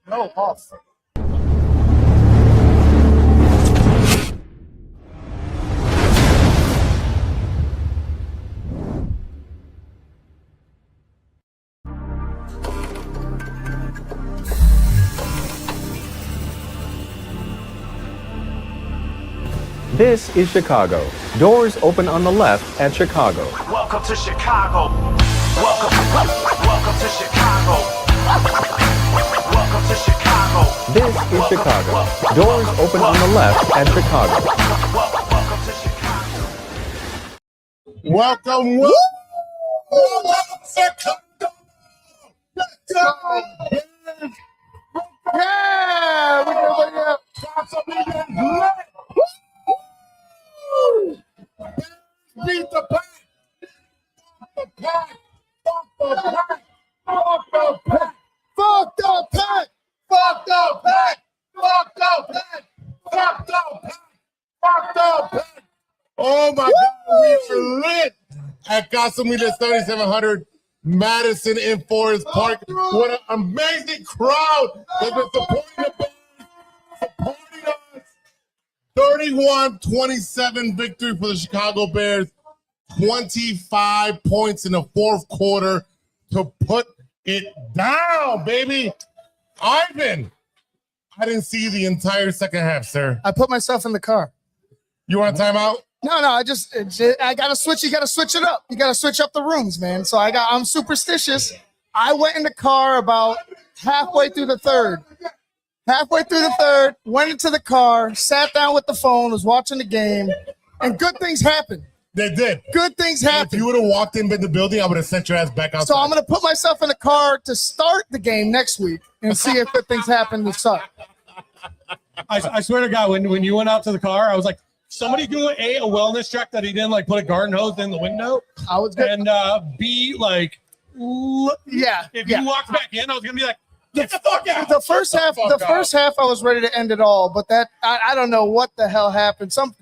No, off. This is Chicago. Doors open on the left at Chicago. Welcome to Chicago. Welcome to Chicago. Welcome to Chicago. This is Chicago. Doors open on the left at Chicago. Welcome to Chicago. Welcome. Chicago. Yeah, we're gonna Casa Humilde. Beat the pack. Fuck the pack. Fuck the pack. Fuck the pack. Fuck the pack. Fuck the pack. Fuck the pack. Fuck the pack. Fuck the pack. Oh my God, we are lit at Casa Humilde 3700 Madison in Forest Park. What an amazing crowd that's been supporting the Bears, supporting us. 31-27 victory for the Chicago Bears. 25 points in the fourth quarter to put it down, baby. Ivan, I didn't see the entire second half, sir. I put myself in the car. You want a timeout? No, I gotta switch. You gotta switch it up. You gotta switch up the rooms, man. So I'm superstitious. I went in the car about halfway through the third. Went into the car, sat down with the phone, was watching the game, and good things happened. They did. Good things If happened. you would have walked in the building, I would have sent your ass back outside. So I'm gonna put myself in the car to start the game next week and see if good things happen to start. I swear to God, when you went out to the car, I was like, somebody do a wellness check that he didn't like put a garden hose in the window. I was good. And B, like, Yeah. if you walked back in, I was gonna be like, get the fuck out. The first half, I was ready to end it all, but that I don't know what the hell happened. Some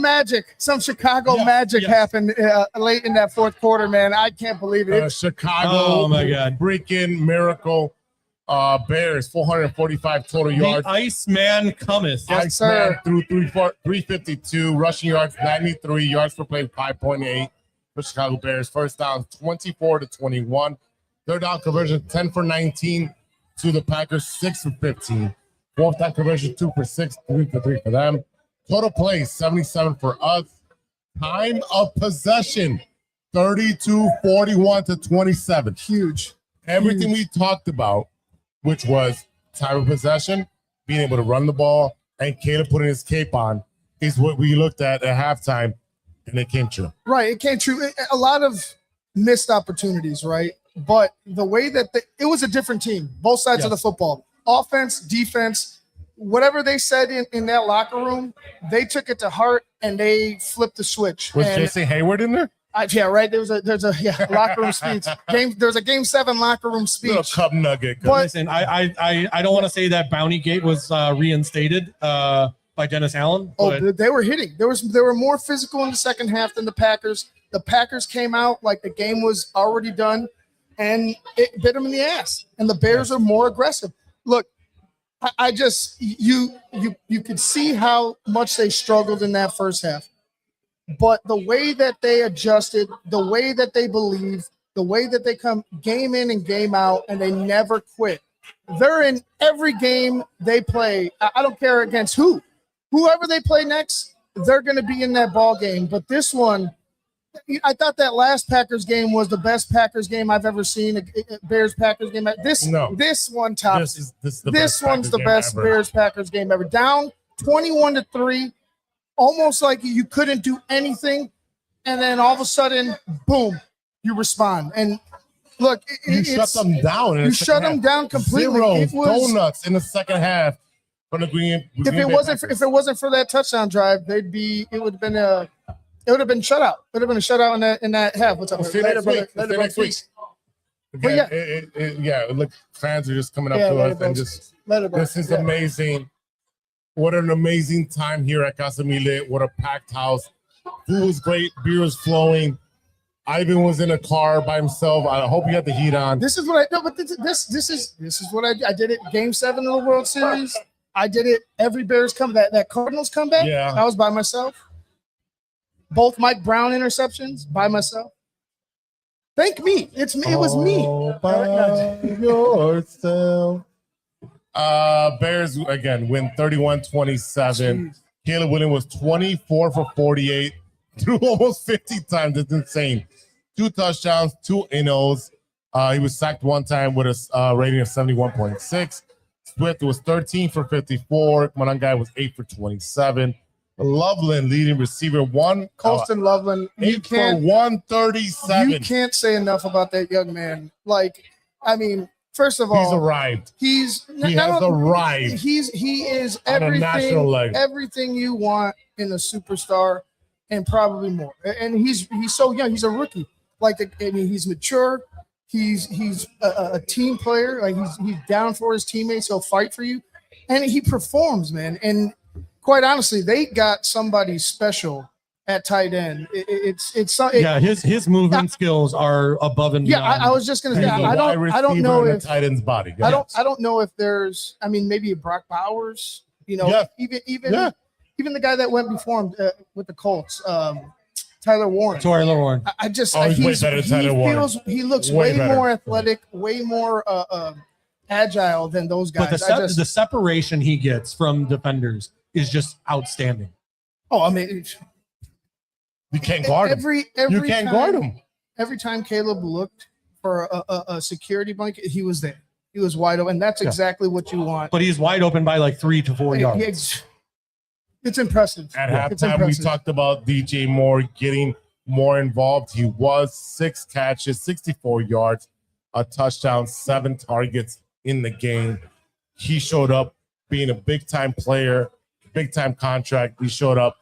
magic, some Chicago magic happened late in that fourth quarter, man. I can't believe it. Chicago, Oh, my God. freaking miracle. Bears 445 total yards. The Iceman cometh. Yes, sir. Iceman threw 352 rushing yards, 93 yards per play, 5.8 for Chicago Bears. First down 24-21. Third down conversion 10 for 19 to the Packers, 6 for 15. Fourth down conversion 2 for 6, 3 for 3 for them. Total plays 77 for us. Time of possession 32-41-27. Huge. Everything we talked about, which was time of possession, being able to run the ball, and Caleb putting his cape on, is what we looked at halftime, and it came true. Right, it came true. A lot of missed opportunities, right? But the way that it was a different team, both sides of the football, offense, defense, whatever they said in that locker room, they took it to heart and they flipped the switch. Was And Jason Hayward in there? yeah, right. There's a locker room speech. There's a game 7 locker room Little speech. cup nugget. But Listen, I don't want to say that Bounty Gate was reinstated by Dennis Allen. But they were hitting. They were more physical in the second half than the Packers. The Packers came out like the game was already done, and it bit them in the ass. And the Bears are more aggressive. Look, I just you could see how much they struggled in that first half. But the way that they adjusted, the way that they believe, the way that they come game in and game out, and they never quit. They're in every game they play. I don't care against whoever they play next, they're going to be in that ball game. But this one, I thought that last Packers game was the best Packers game I've ever seen. A Bears Packers game. This one tops. This one's the best Bears Packers game ever. Down 21-3. Almost like you couldn't do anything, and then all of a sudden, boom, you respond. And look, you shut them down. You shut them down completely. Donuts in the second half from the Green. If it wasn't for that touchdown drive, it would have been shutout. It would have been a shutout in that half. What's up? Later, next week. Again, look, fans are just coming up to us and just. This is amazing. What an amazing time here at Casa Humilde. What a packed house. Food was great. Beer was flowing. Ivan was in a car by himself. I hope he had the heat on. This is what I no, but this is what I did it. Game 7 of the World Series. I did it. Every Bears comeback, that Cardinals comeback. Yeah. I was by myself. Both Mike Brown interceptions by myself. Thank me. It's me. It was me. By yourself. Bears again win 31-27. Caleb Williams was 24 for 48, threw almost 50 times. It's insane. 2 touchdowns, 2 NOs. He was sacked 1 time with a rating of 71.6. Swift was 13 for 54. Monangai was 8 for 27. Loveland leading receiver, Colston Loveland. 8 for 137. You can't say enough about that young man. Like, I mean, first of all, He's arrived. He has arrived. He is on a national leg. everything you want in a superstar, and probably more. And he's so young. He's a rookie. He's mature. He's a team player. Like he's down for his teammates. He'll fight for you, and he performs, man. And quite honestly, they got somebody special at tight end. His movement skills are above and beyond. Yeah, I was just gonna say I don't know if tight end's body. I don't know if there's. I mean, maybe Brock Bowers. You know, even the guy that went before him with the Colts, Tyler Warren. He's way better than Tyler Warren. He looks way more athletic, way more agile than those guys. But the separation he gets from defenders is just outstanding. Oh, I mean, you can't guard him. You can't guard him. Every time Caleb looked for a security blanket, he was there. He was wide open. And that's exactly what you want. But he's wide open by like 3 to 4 yards. It's impressive. At halftime, we talked about DJ Moore getting more involved. He was 6 catches, 64 yards, a touchdown, 7 targets in the game. He showed up being a big-time player, big-time contract. He showed up.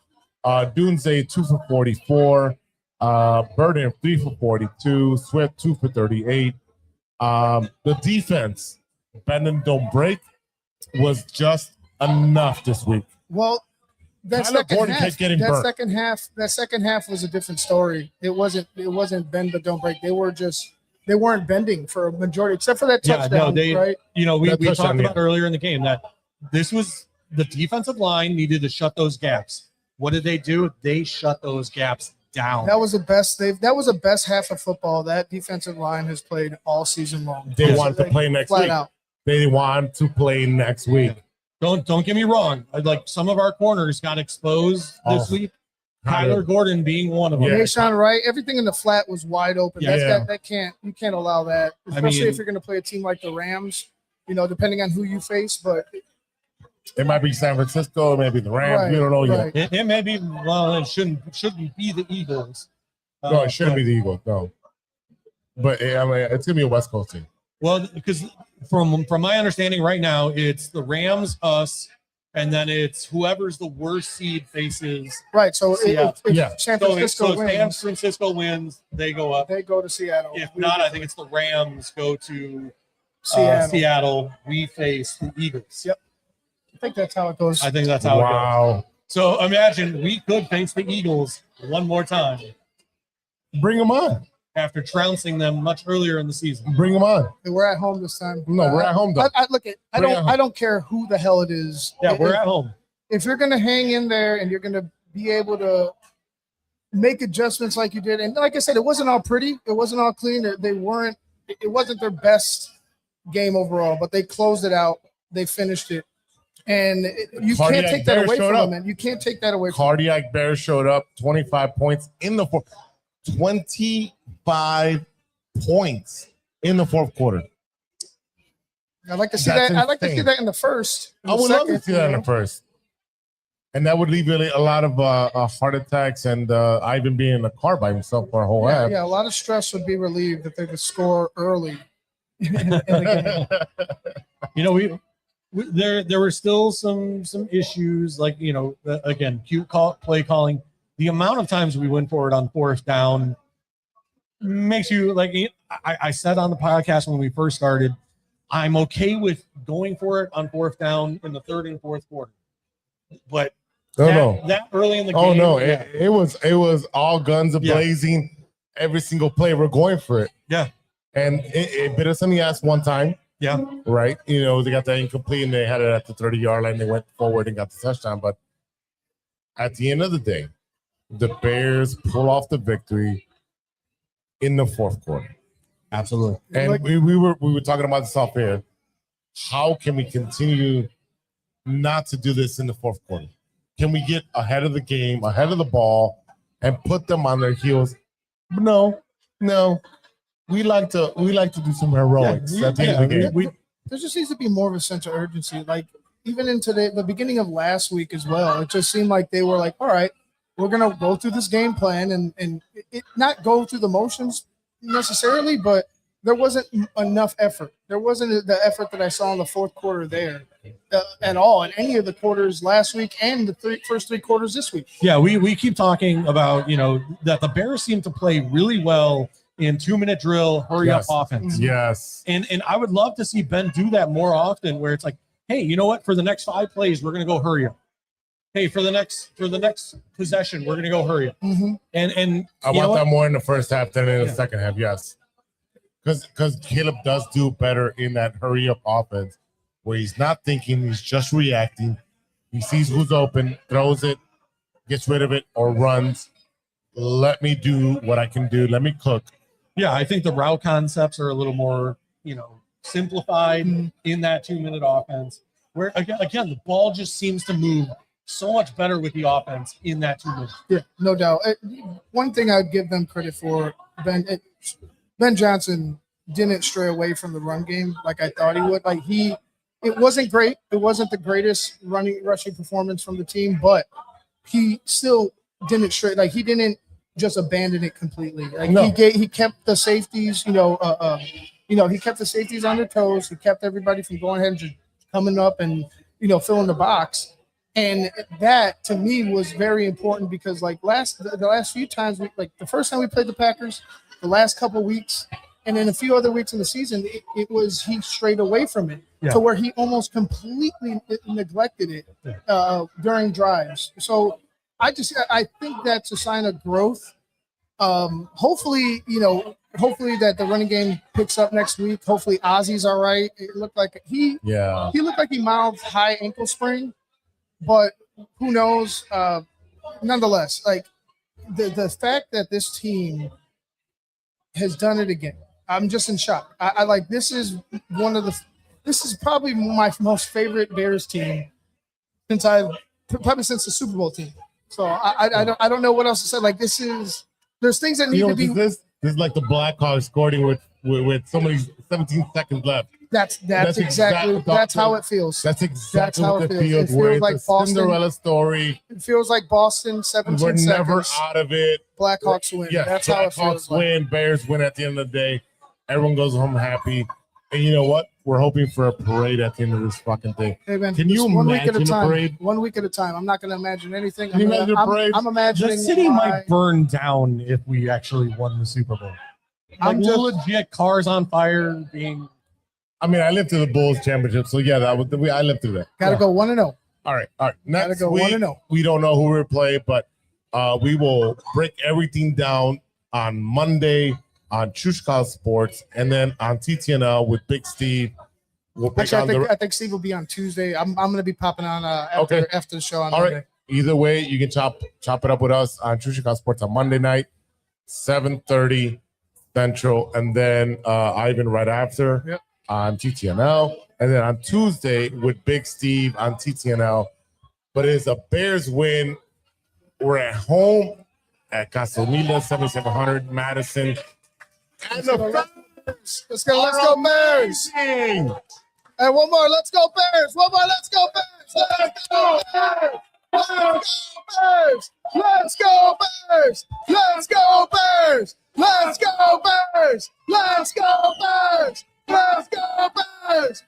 Dunze, 2 for 44. Burden, 3 for 42. Swift, 2 for 38. The defense, bend and don't break, was just enough this week. Well, that second half was a different story. It wasn't bend but don't break. They weren't bending for a majority, except for that touchdown. Right? You know, we talked about earlier in the game that this was the defensive line needed to shut those gaps. What did they do? They shut those gaps down. That was the best. That was the best half of football that defensive line has played all season long. They want to play next week. They want to play next week. Don't get me wrong. Like some of our corners got exposed this week. Tyler Gordon being one of them. Nashawn Wright, everything in the flat was wide open. You can't allow that, especially if you're going to play a team like the Rams. You know, depending on who you face, but it might be San Francisco, maybe the Rams. Right, we don't know yet. It may be. Well, it shouldn't be the Eagles. No, it shouldn't be the Eagles. No, but I mean, it's gonna be a West Coast team. Well, because from my understanding right now, it's the Rams, us, and then it's whoever's the worst seed faces. Right. So San Francisco wins. San Francisco wins, they go up. They go to Seattle. If not, I think it's the Rams go to Seattle. We face the Eagles. Yep. I think that's how it goes. I think that's how it goes. So imagine we could face the Eagles one more time. Bring them on. After trouncing them much earlier in the season. Bring them on. We're at home this time. No, we're at home though. I don't care who the hell it is. Yeah, we're at home. If you're gonna hang in there and you're gonna be able to make adjustments like you did, and like I said, it wasn't all pretty, it wasn't all clean. It wasn't their best game overall, but they closed it out. They finished it. And you can't take that away from them, man. You can't take that away from them. Cardiac Bear showed up, 25 points in the fourth. 25 points in the fourth quarter. I'd like to see that. I'd like to see that in the first. I would love to see that in the first. And that would leave really a lot of heart attacks and Ivan being in the car by himself for a whole half. Yeah, a lot of stress would be relieved if they could score early in the game. You know, there were still some issues, like, you know, again, cute play calling. The amount of times we went for it on fourth down makes you, like, I said on the podcast when we first started, I'm okay with going for it on fourth down in the third and fourth quarter. But that early in the game. Oh, no. It was all guns a-blazing. every single play we're going for it. Yeah. And it bit us in the ass one time. Yeah. Right. You know, they got that incomplete and they had it at the 30-yard line. They went forward and got the touchdown. But at the end of the day, the Bears pull off the victory in the fourth quarter. Absolutely. And we were talking about this off air. How can we continue not to do this in the fourth quarter? Can we get ahead of the game, ahead of the ball, and put them on their heels? No. We like to do some heroics at the end of the game. There just needs to be more of a sense of urgency. Like even into the beginning of last week as well, it just seemed like they were like, all right, we're gonna go through this game plan and it not go through the motions necessarily, but there wasn't enough effort. There wasn't the effort that I saw in the fourth quarter there at all in any of the quarters last week and the first three quarters this week. Yeah, we keep talking about, that the Bears seem to play really well in 2-minute drill, hurry up offense. Yes. And I would love to see Ben do that more often where it's like, hey, you know what? For the next 5 plays, we're going to go hurry up. Hey, for the next possession, we're going to go hurry up. Mm-hmm. And I want that more in the first half than in the second half. Yes. Because Caleb does do better in that hurry up offense where he's not thinking, he's just reacting. He sees who's open, throws it, gets rid of it, or runs. Let me do what I can do. Let me cook. Yeah, I think the route concepts are a little more, simplified in that 2-minute offense. Where again, the ball just seems to move so much better with the offense in that 2 minutes. Yeah, no doubt. One thing I'd give them credit for, Ben Johnson didn't stray away from the run game like I thought he would. Like it wasn't great. It wasn't the greatest rushing performance from the team, but he still didn't stray. Like he didn't just abandon it completely. Like he kept the safeties, he kept the safeties on their toes. He kept everybody from going ahead and just coming up and, filling the box. And that to me was very important because like the last few times, the first time we played the Packers, the last couple weeks, and then a few other weeks in the season, it was he strayed away from it to where he almost completely neglected it during drives. So I think that's a sign of growth. Hopefully that the running game picks up next week. Hopefully Ozzy's all right. It looked like he looked like he mouthed high ankle sprain, but who knows? Nonetheless, like the fact that this team has done it again, I'm just in shock. I like this is probably my most favorite Bears team since the Super Bowl team. So I don't know what else to say. Like there's things that need to be. This is like the Blackhawks scoring with so many 17 seconds left. That's exactly how it feels. That's exactly how what it it feels. It feels like Boston. Cinderella story. It feels like Boston. 17 We're seconds. never out of it. Blackhawks win. Yes, that's how it feels. Blackhawks win. Bears win at the end of the day. Everyone goes home happy. And you know what? We're hoping for a parade at the end of this fucking thing. Hey man, can you imagine a parade? 1 week at a time. I'm not going to imagine anything. Can you imagine a parade? I'm imagining the city might burn down if we actually won the Super Bowl. Legit cars on fire being. I mean, I lived through the Bulls championship, so yeah, I lived through that. Got to go 1-0. All right. Next go week, 1-0. We don't know who we play, but we will break everything down on Monday on Chushka Sports, and then on TTNL with Big Steve. We'll I think Steve will be on Tuesday. I'm going to be popping on after the show on Monday. Right. Either way, you can chop it up with us on Chushka Sports on Monday night, 7:30 Central, and then Ivan right after on TTNL, and then on Tuesday with Big Steve on TTNL. But it's a Bears win. We're at home at Casa Humilde 7700 Madison. And the Bears. Let's go Bears. And one more. Let's go Bears. One more. Let's go Bears. Let's go Bears. Let's go Bears. Let's go Bears. Let's go Bears. Let's go Bears. Let's go Bears. Let's go Bears.